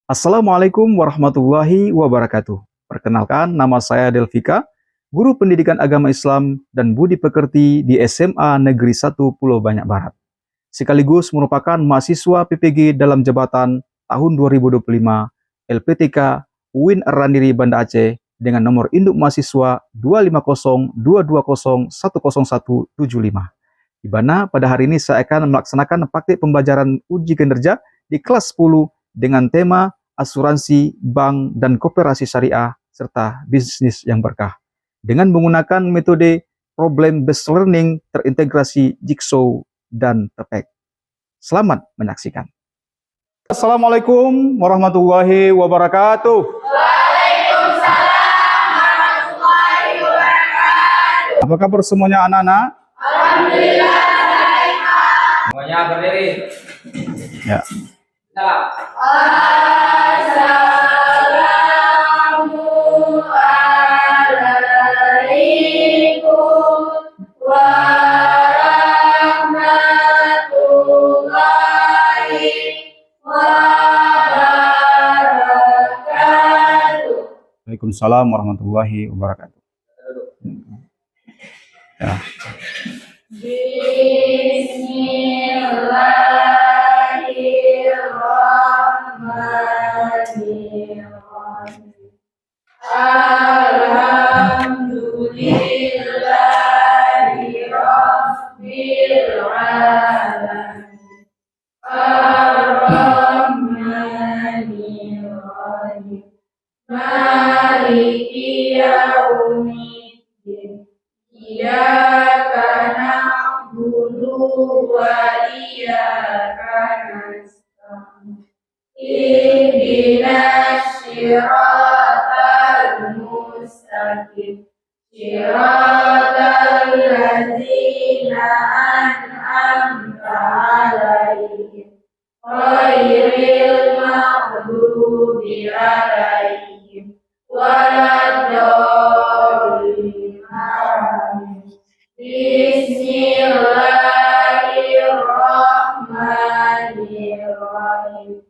Assalamualaikum warahmatullahi wabarakatuh. Perkenalkan, nama saya Delvika, Guru Pendidikan Agama Islam dan Budi Pekerti di SMA Negeri 1 Pulau Banyak Barat. Sekaligus merupakan mahasiswa PPG dalam jabatan tahun 2025 LPTK UIN Arandiri Banda Aceh dengan nomor induk mahasiswa 25022010175. Di mana pada hari ini saya akan melaksanakan praktik pembelajaran uji kinerja di kelas 10 dengan tema asuransi, bank, dan koperasi syariah, serta bisnis yang berkah. Dengan menggunakan metode problem-based learning terintegrasi Jigsaw dan Tepek. Selamat menyaksikan. Assalamualaikum warahmatullahi wabarakatuh. Waalaikumsalam warahmatullahi wabarakatuh. Apa kabar semuanya anak-anak? Alhamdulillah baik, Pak. Semuanya berdiri. Ya. Salam. Assalamualaikum warahmatullahi wabarakatuh. Waalaikumsalam warahmatullahi wabarakatuh. Ya. Bismillahirrahmanirrahim. Alhamdulillahi rabbil alamin. Ar-Rahmanir-Rahim. Maliki yaumiddin. Iyyaka na'budu wa iyyaka nasta'in. Ihdinas siratal mustaqim. Siratal ladzina an'amta 'alaihim ghairil maghdubi 'alaihim waladdallin. Bismillahirrahmanirrahim.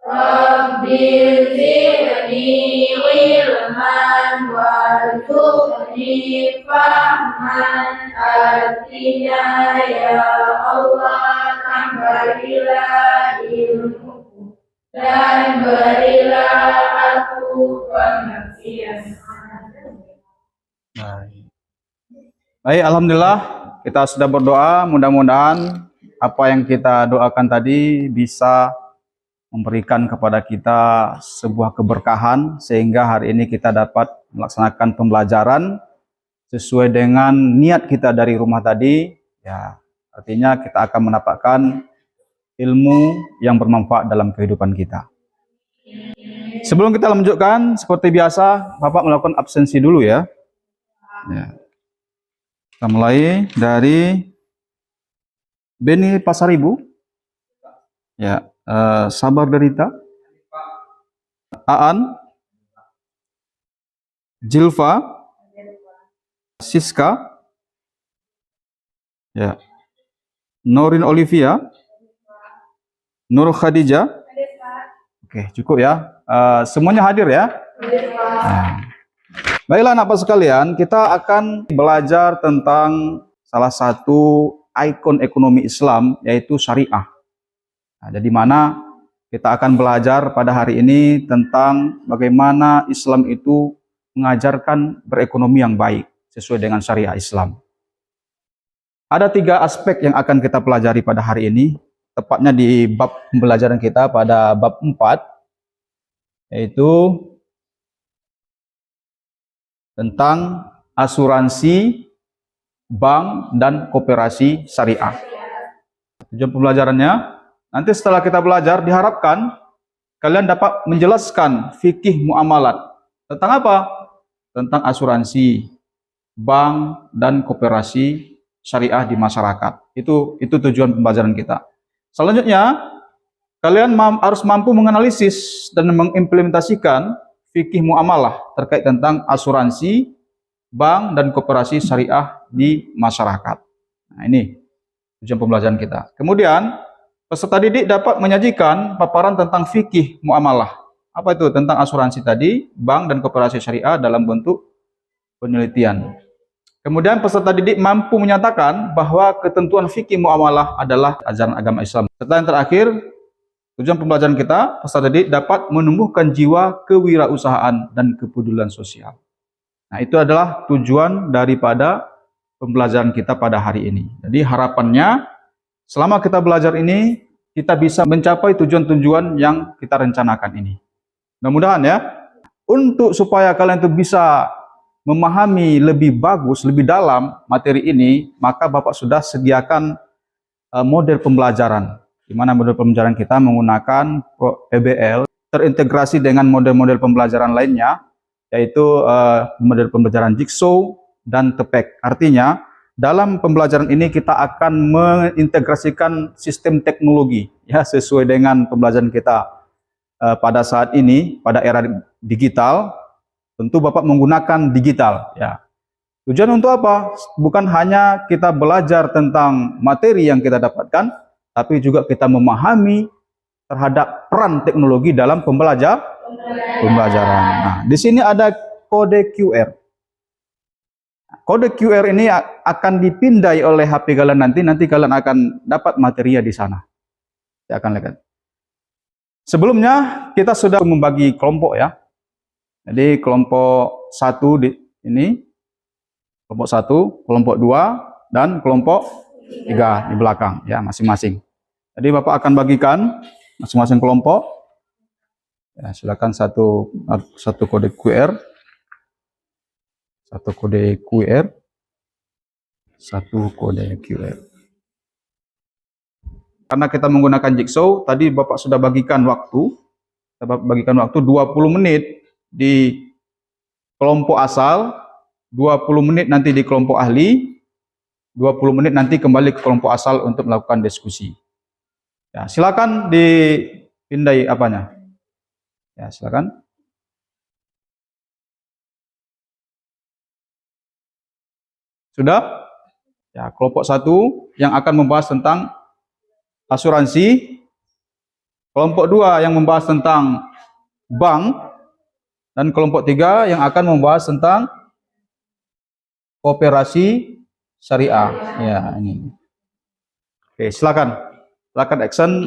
Rabbil zidni ilman warzuqni fahman. Atina ya Allah, tambahillah ilmuku dan berilah aku pengertian. Baik, alhamdulillah kita sudah berdoa. Mudah-mudahan apa yang kita doakan tadi bisa memberikan kepada kita sebuah keberkahan sehingga hari ini kita dapat melaksanakan pembelajaran sesuai dengan niat kita dari rumah tadi. Ya, artinya kita akan mendapatkan ilmu yang bermanfaat dalam kehidupan kita. Sebelum kita lanjutkan, seperti biasa, Bapak melakukan absensi dulu ya. Ya. Kita mulai dari Beni Pasaribu. Ya, Sabar Derita, Aan, Jilva, Siska, ya, Norin Olivia, Nur Khadijah. Oke, cukup ya. Semuanya hadir ya. Nah. Baiklah anak-anak sekalian, kita akan belajar tentang salah satu ikon ekonomi Islam, yaitu syariah. Nah, jadi mana kita akan belajar pada hari ini tentang bagaimana Islam itu mengajarkan berekonomi yang baik sesuai dengan syariah Islam. Ada 3 aspek yang akan kita pelajari pada hari ini, tepatnya di bab pembelajaran kita pada bab 4, yaitu tentang asuransi, bank, dan koperasi syariah. Tujuan pembelajarannya, nanti setelah kita belajar, diharapkan kalian dapat menjelaskan fikih muamalat. Tentang apa? Tentang asuransi, bank, dan koperasi syariah di masyarakat. Itu tujuan pembelajaran kita. Selanjutnya, kalian harus mampu menganalisis dan mengimplementasikan fikih muamalah terkait tentang asuransi, bank, dan koperasi syariah di masyarakat. Nah, ini tujuan pembelajaran kita. Kemudian, peserta didik dapat menyajikan paparan tentang fikih muamalah Apa itu? Tentang asuransi tadi, bank dan koperasi syariah dalam bentuk penelitian. Kemudian peserta didik mampu menyatakan bahwa ketentuan fikih muamalah adalah ajaran agama Islam. Serta yang terakhir, tujuan pembelajaran kita, peserta didik dapat menumbuhkan jiwa kewirausahaan dan kepedulian sosial. Nah, itu adalah tujuan daripada pembelajaran kita pada hari ini. Jadi harapannya selama kita belajar ini, kita bisa mencapai tujuan-tujuan yang kita rencanakan ini. Mudah-mudahan ya, untuk supaya kalian itu bisa memahami lebih bagus, lebih dalam materi ini, maka Bapak sudah sediakan model pembelajaran. Di mana model pembelajaran kita menggunakan PBL, terintegrasi dengan model-model pembelajaran lainnya, yaitu model pembelajaran Jigsaw dan TEPEK. Artinya, dalam pembelajaran ini kita akan mengintegrasikan sistem teknologi ya sesuai dengan pembelajaran kita pada saat ini, pada era digital. Tentu Bapak menggunakan digital ya. Tujuan untuk apa? Bukan hanya kita belajar tentang materi yang kita dapatkan, tapi juga kita memahami terhadap peran teknologi dalam pembelajaran. Nah, di sini ada kode QR. Kode QR ini akan dipindai oleh HP kalian nanti kalian akan dapat materinya di sana. Saya akan lihat. Sebelumnya kita sudah membagi kelompok ya. Jadi kelompok 1 di ini, kelompok 1, kelompok 2 dan kelompok 3 di belakang ya masing-masing. Jadi Bapak akan bagikan masing-masing kelompok. Ya, silakan satu kode QR. Satu kode QR. Karena kita menggunakan Jigsaw, tadi Bapak sudah bagikan waktu. Kita bagikan waktu 20 menit di kelompok asal, 20 menit nanti di kelompok ahli, 20 menit nanti kembali ke kelompok asal untuk melakukan diskusi. Ya, silakan dipindai apanya. Ya, silakan. Sudah? Ya, kelompok 1 yang akan membahas tentang asuransi, kelompok 2 yang membahas tentang bank, dan kelompok 3 yang akan membahas tentang koperasi syariah. Ya, ini. Oke, silakan. Silakan action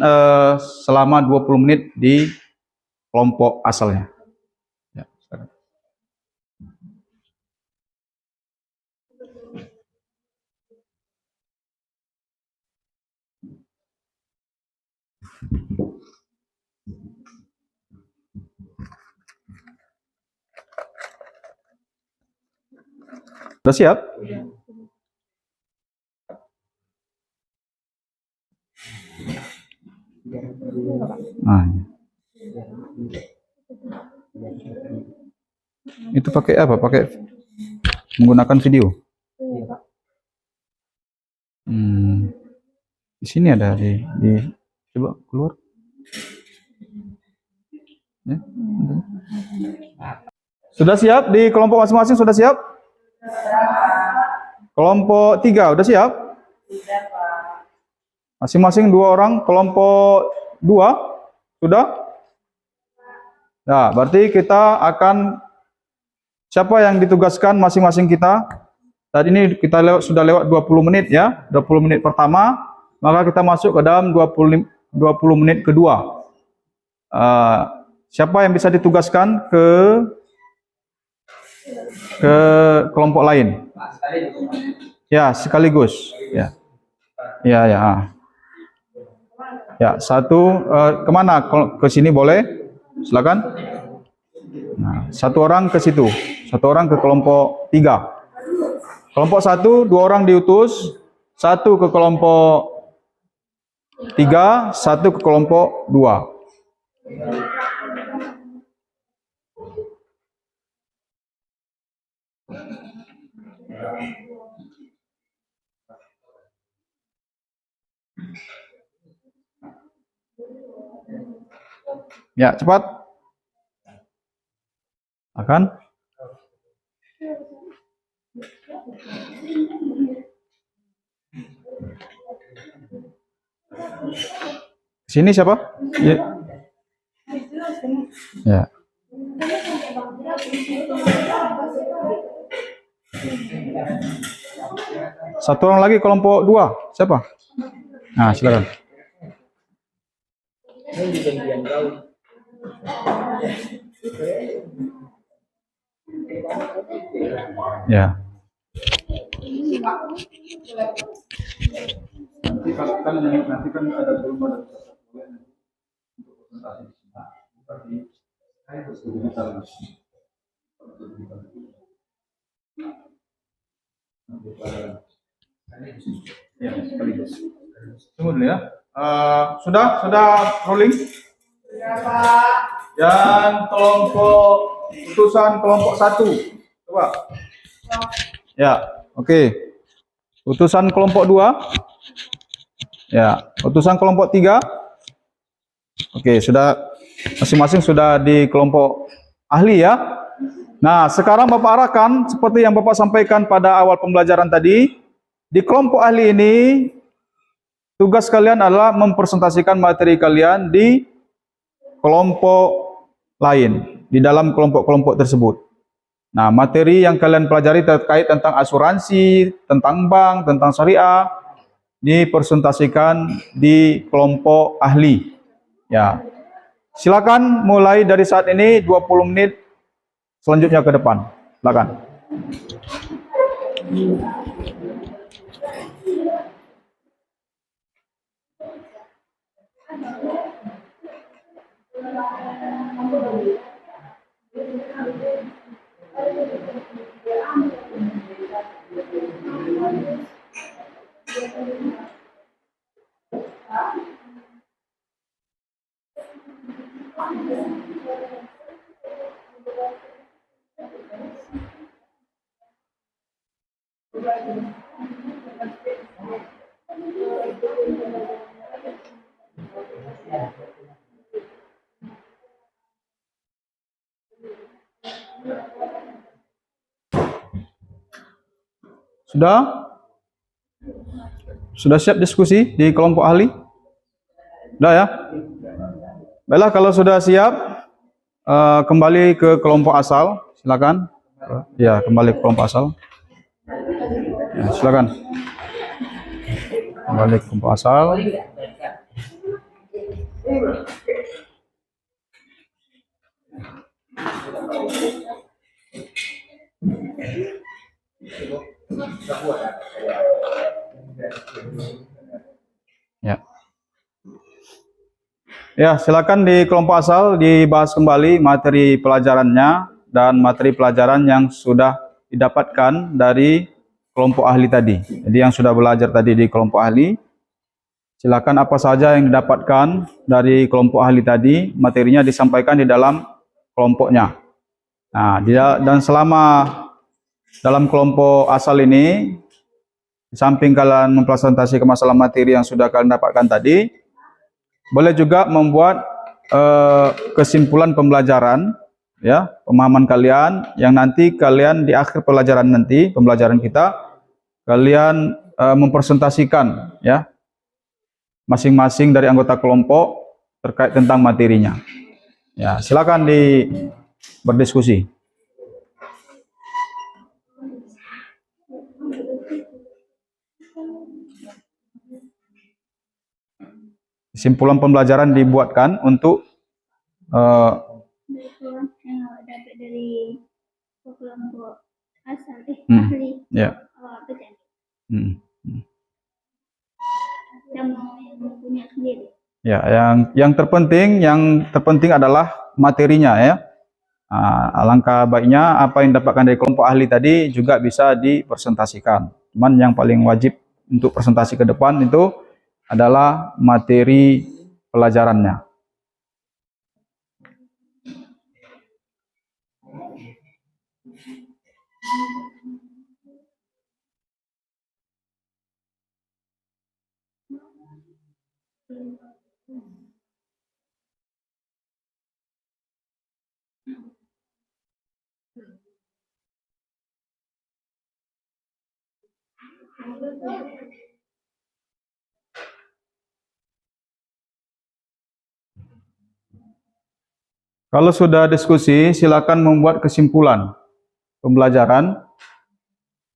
selama 20 menit di kelompok asalnya. Ya, silakan. Sudah siap? Nah, itu pakai apa? Pakai menggunakan video? Di sini ada coba keluar. Ya. Sudah siap di kelompok masing-masing? Sudah siap? Kelompok 3 udah siap? Masing-masing 2 orang. Kelompok 2 sudah? Nah, berarti kita akan siapa yang ditugaskan masing-masing kita? Tadi ini kita sudah lewat 20 menit ya. 20 menit pertama, maka kita masuk ke dalam 20 menit kedua. Siapa yang bisa ditugaskan ke kelompok lain? Ya, sekaligus. Ya. Ya. Ya, satu kemana? Ke sini boleh? Silakan. Nah, 1 orang ke situ. 1 orang ke kelompok 3. Kelompok 1, 2 orang diutus. 1 ke kelompok 3, 1 ke kelompok 2. Ya, cepat. Akan. Sini siapa? Ya. Ya. Satu orang lagi kelompok 2. Siapa? Nah, silakan. Ya. Nanti kan ada belum ada ya, sekaligus. Tunggu dulu ya. Sudah rolling? Yang kelompok putusan kelompok 1. Coba. Ya, oke. Putusan kelompok 2. Ya, putusan kelompok 3. Oke, sudah masing-masing sudah di kelompok ahli ya. Nah, sekarang Bapak arahkan seperti yang Bapak sampaikan pada awal pembelajaran tadi. Di kelompok ahli ini, tugas kalian adalah mempresentasikan materi kalian di kelompok lain, di dalam kelompok-kelompok tersebut. Nah, materi yang kalian pelajari terkait tentang asuransi, tentang bank, tentang syariah, dipresentasikan di kelompok ahli. Ya, silakan mulai dari saat ini 20 menit selanjutnya ke depan. Silakan. Sudah? Sudah siap diskusi di kelompok ahli? Sudah ya? Baiklah, kalau sudah siap, kembali ke kelompok asal. Silakan. Ya, kembali ke kelompok asal. Ya, silakan. Kembali ke kelompok asal. Ya. Ya, silakan di kelompok asal dibahas kembali materi pelajarannya dan materi pelajaran yang sudah didapatkan dari kelompok ahli tadi. Jadi yang sudah belajar tadi di kelompok ahli, silakan apa saja yang didapatkan dari kelompok ahli tadi, materinya disampaikan di dalam kelompoknya. Nah, dan selama dalam kelompok asal ini, di samping kalian mempresentasikan masalah materi yang sudah kalian dapatkan tadi, boleh juga membuat kesimpulan pembelajaran, ya, pemahaman kalian yang nanti kalian di akhir pembelajaran nanti, pembelajaran kita, kalian mempresentasikan, ya, masing-masing dari anggota kelompok terkait tentang materinya. Ya, silakan berdiskusi. Kesimpulan pembelajaran dibuatkan untuk dari kelompok asal ahli. Ya. Yang punya sendiri. Ya, yang terpenting adalah materinya ya. Alangkah baiknya apa yang didapatkan dari kelompok ahli tadi juga bisa dipresentasikan. Cuman yang paling wajib untuk presentasi ke depan itu adalah materi pelajarannya. Kalau sudah diskusi, silakan membuat kesimpulan pembelajaran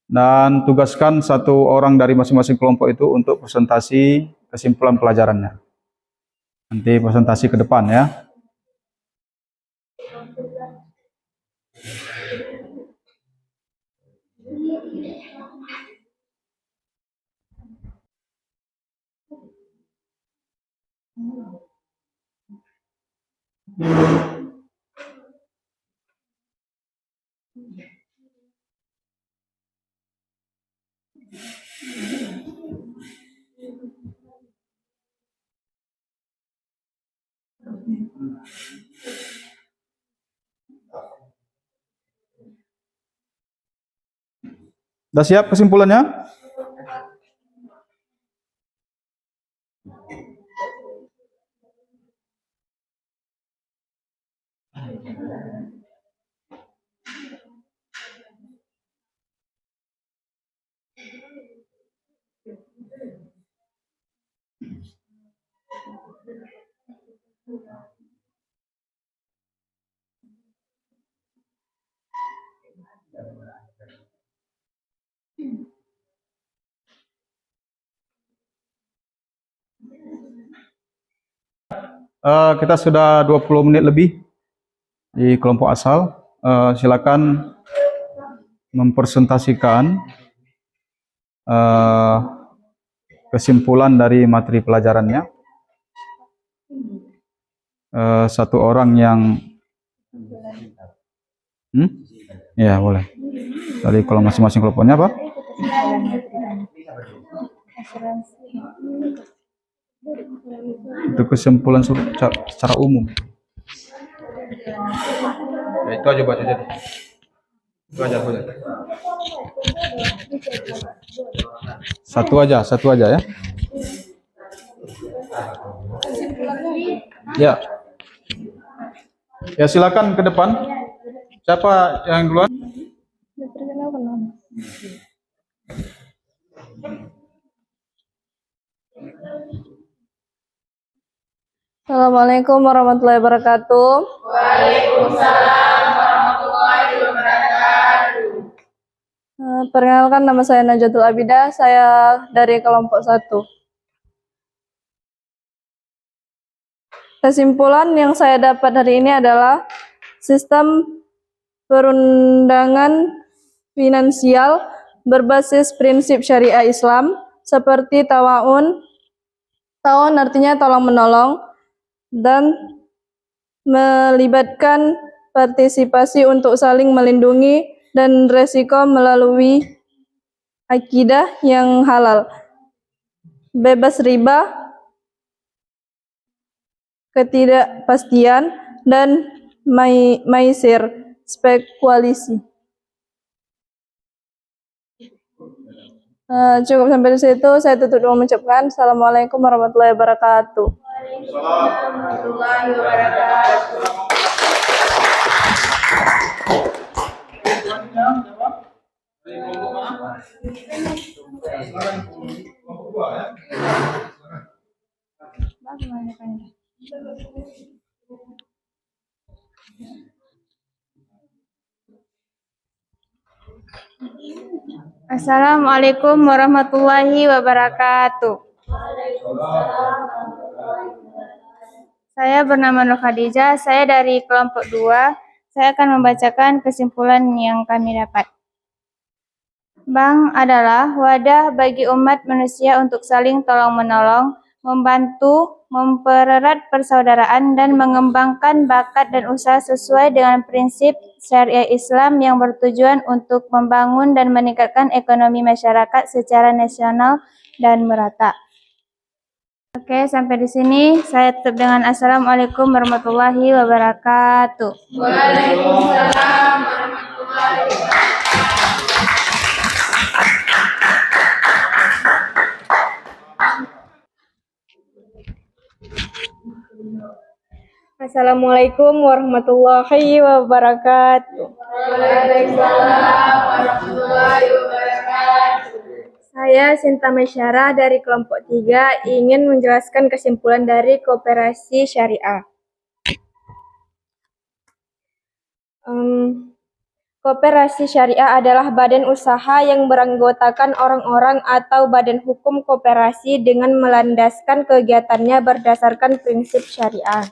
dan tugaskan satu orang dari masing-masing kelompok itu untuk presentasi kesimpulan pelajarannya. Nanti presentasi ke depan ya. Sudah siap kesimpulannya? Kita sudah 20 menit lebih di kelompok asal. Silakan mempresentasikan kesimpulan dari materi pelajarannya. Satu orang yang ya boleh. Dari kalau masing-masing kelompoknya apa? Itu kesimpulan secara umum. Ya, itu aja baca jadi. Itu aja boleh. Satu aja ya. Ya. Ya silakan ke depan. Siapa yang duluan? Assalamualaikum warahmatullahi wabarakatuh. Waalaikumsalam warahmatullahi wabarakatuh. Perkenalkan, nama saya Najatul Abidah, saya dari kelompok 1. Kesimpulan yang saya dapat hari ini adalah sistem perundangan finansial berbasis prinsip syariah Islam seperti tawa'un. Ta'awun artinya tolong menolong dan melibatkan partisipasi untuk saling melindungi dan resiko melalui akidah yang halal, bebas riba, ketidakpastian, dan maisir, spekulasi. Cukup sampai di situ, saya tutup dengan mengucapkan Assalamualaikum warahmatullahi wabarakatuh. Waalaikumsalam warahmatullahi wabarakatuh. Assalamualaikum warahmatullahi wabarakatuh. Saya bernama Nur Khadijah, saya dari kelompok 2. Saya akan membacakan kesimpulan yang kami dapat. Bank adalah wadah bagi umat manusia untuk saling tolong-menolong, membantu, mempererat persaudaraan, dan mengembangkan bakat dan usaha sesuai dengan prinsip syariah Islam yang bertujuan untuk membangun dan meningkatkan ekonomi masyarakat secara nasional dan merata. Oke, sampai di sini saya tutup dengan Assalamualaikum warahmatullahi wabarakatuh. Waalaikumsalam warahmatullahi wabarakatuh. Assalamualaikum warahmatullahi wabarakatuh. Waalaikumsalam warahmatullahi wabarakatuh. Saya Sinta Mesyara dari kelompok 3 ingin menjelaskan kesimpulan dari Koperasi Syariah. Koperasi syariah adalah badan usaha yang beranggotakan orang-orang atau badan hukum koperasi dengan melandaskan kegiatannya berdasarkan prinsip syariah.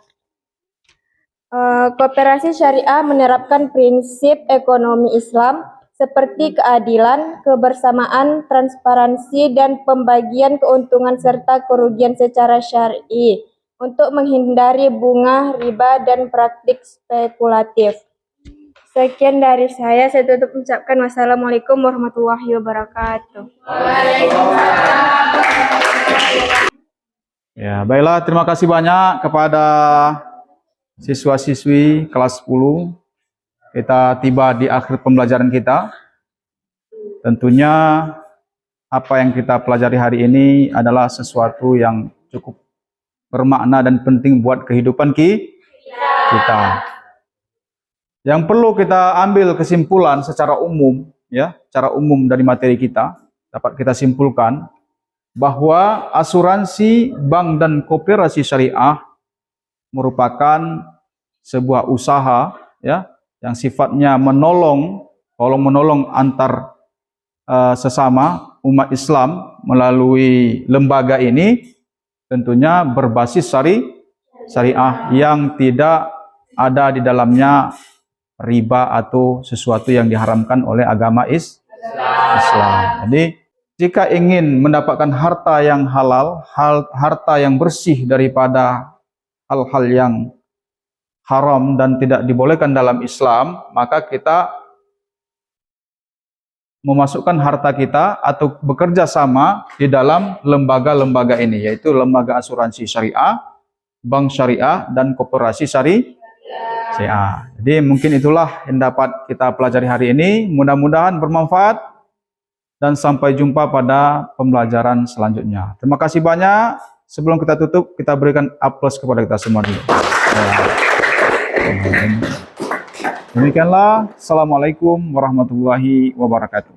Koperasi syariah menerapkan prinsip ekonomi Islam seperti keadilan, kebersamaan, transparansi, dan pembagian keuntungan serta kerugian secara syar'i untuk menghindari bunga, riba, dan praktik spekulatif. Sekian dari saya tutup mengucapkan wassalamualaikum warahmatullahi wabarakatuh. Ya, baiklah, terima kasih banyak kepada siswa-siswi kelas 10. Kita tiba di akhir pembelajaran kita. Tentunya apa yang kita pelajari hari ini adalah sesuatu yang cukup bermakna dan penting buat kehidupan kita. Yang perlu kita ambil kesimpulan secara umum, ya, secara umum dari materi kita, dapat kita simpulkan bahwa asuransi bank dan koperasi syariah merupakan sebuah usaha, ya, yang sifatnya menolong antar sesama umat Islam melalui lembaga ini, tentunya berbasis syariah yang tidak ada di dalamnya riba atau sesuatu yang diharamkan oleh agama Islam. Jadi jika ingin mendapatkan harta yang halal, harta yang bersih daripada hal-hal yang haram dan tidak dibolehkan dalam Islam, maka kita memasukkan harta kita atau bekerja sama di dalam lembaga-lembaga ini, yaitu lembaga asuransi syariah, bank syariah, dan koperasi syariah. Jadi mungkin itulah yang dapat kita pelajari hari ini. Mudah-mudahan bermanfaat dan sampai jumpa pada pembelajaran selanjutnya. Terima kasih banyak. Sebelum kita tutup, kita berikan aplaus kepada kita semua dulu. Demikianlah. Assalamualaikum warahmatullahi wabarakatuh.